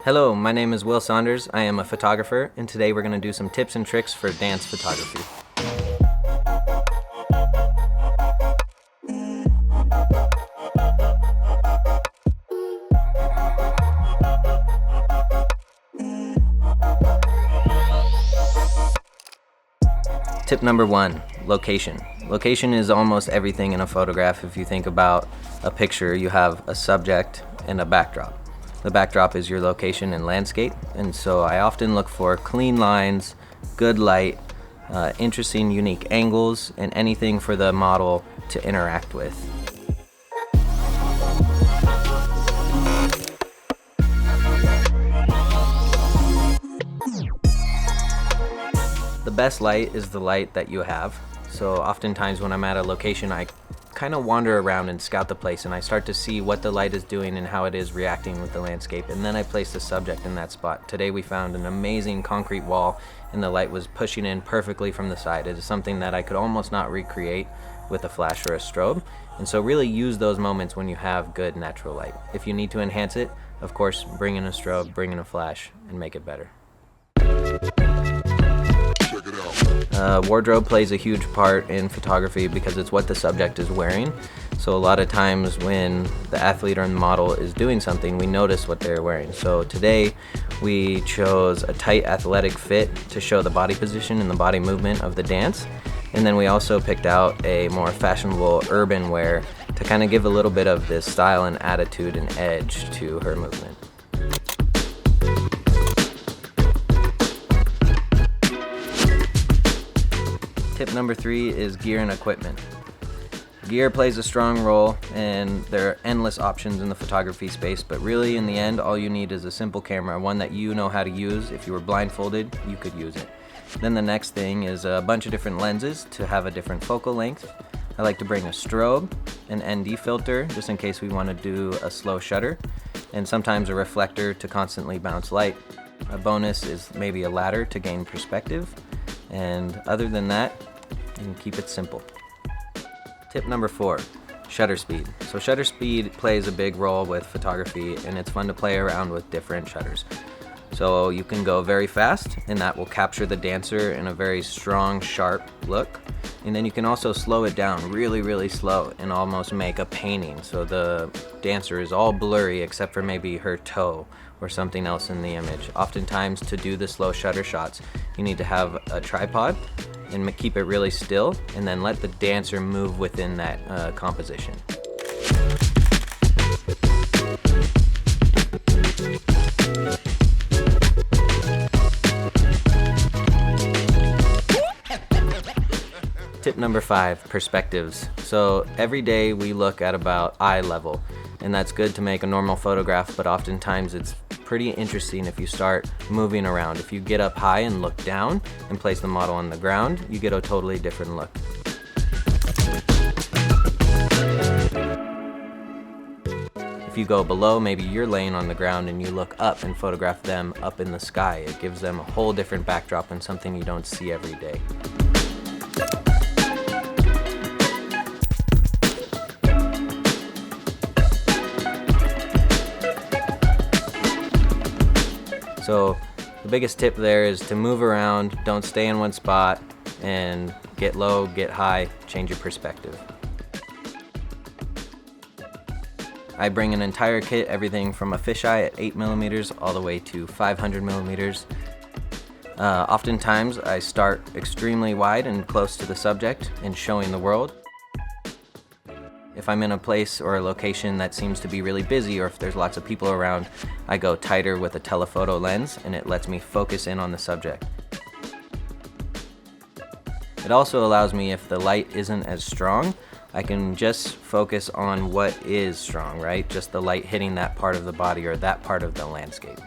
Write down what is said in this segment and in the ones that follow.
Hello, my name is Will Saunders. I am a photographer, and today we're going to do some tips and tricks for dance photography. Tip number one, location. Location is almost everything in a photograph. If you think about a picture, you have a subject and a backdrop. The backdrop is your location and landscape, and so I often look for clean lines, good light, interesting, unique angles, and anything for the model to interact with. The best light is the light that you have. So oftentimes when I'm at a location, I kind of wander around and scout the place, and I start to see what the light is doing and how it is reacting with the landscape, and then I place the subject in that spot. Today we found an amazing concrete wall, and the light was pushing in perfectly from the side. It is something that I could almost not recreate with a flash or a strobe, and so really use those moments when you have good natural light. If you need to enhance it, of course, bring in a strobe, bring in a flash, and make it better. Wardrobe plays a huge part in photography because it's what the subject is wearing. So a lot of times when the athlete or the model is doing something, we notice what they're wearing. So today we chose a tight athletic fit to show the body position and the body movement of the dance. And then we also picked out a more fashionable urban wear to kind of give a little bit of this style and attitude and edge to her movement. Tip number 3 is gear and equipment. Gear plays a strong role, and there are endless options in the photography space, but really in the end all you need is a simple camera, one that you know how to use. If you were blindfolded, you could use it. Then the next thing is a bunch of different lenses to have a different focal length. I like to bring a strobe, an ND filter just in case we want to do a slow shutter, and sometimes a reflector to constantly bounce light. A bonus is maybe a ladder to gain perspective, and other than that, you can keep it simple. Tip number 4, shutter speed. So shutter speed plays a big role with photography, and it's fun to play around with different shutters. So you can go very fast, and that will capture the dancer in a very strong, sharp look. And then you can also slow it down really slow and almost make a painting. So the dancer is all blurry except for maybe her toe or something else in the image. Oftentimes to do the slow shutter shots, you need to have a tripod and keep it really still, and then let the dancer move within that composition. Tip number 5, perspectives. So every day we look at about eye level, and that's good to make a normal photograph, but oftentimes it's pretty interesting if you start moving around. If you get up high and look down and place the model on the ground, you get a totally different look. If you go below, maybe you're laying on the ground and you look up and photograph them up in the sky. It gives them a whole different backdrop and something you don't see every day. So the biggest tip there is to move around, don't stay in one spot, and get low, get high, change your perspective. I bring an entire kit, everything from a fisheye at 8mm all the way to 500mm. Oftentimes I start extremely wide and close to the subject and showing the world. If I'm in a place or a location that seems to be really busy, or if there's lots of people around, I go tighter with a telephoto lens, and it lets me focus in on the subject. It also allows me, if the light isn't as strong, I can just focus on what is strong, right? Just the light hitting that part of the body or that part of the landscape.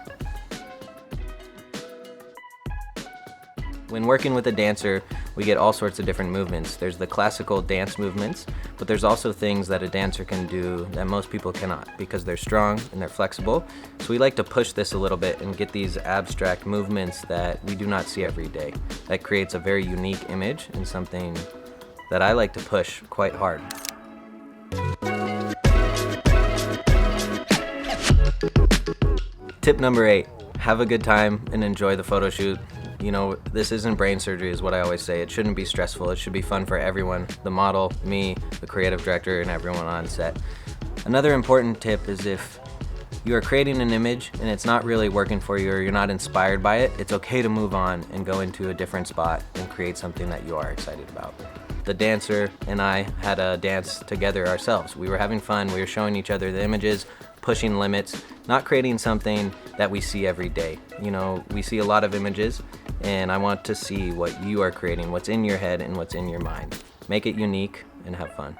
When working with a dancer, we get all sorts of different movements. There's the classical dance movements, but there's also things that a dancer can do that most people cannot because they're strong and they're flexible. So we like to push this a little bit and get these abstract movements that we do not see every day. That creates a very unique image and something that I like to push quite hard. Tip number 8, have a good time and enjoy the photo shoot. You know, this isn't brain surgery is what I always say. It shouldn't be stressful. It should be fun for everyone, the model, me, the creative director, and everyone on set. Another important tip is if you are creating an image and it's not really working for you or you're not inspired by it, it's okay to move on and go into a different spot and create something that you are excited about. The dancer and I had a dance together ourselves. We were having fun, we were showing each other the images, pushing limits, not creating something that we see every day. You know, we see a lot of images and I want to see what you are creating, what's in your head and what's in your mind. Make it unique and have fun.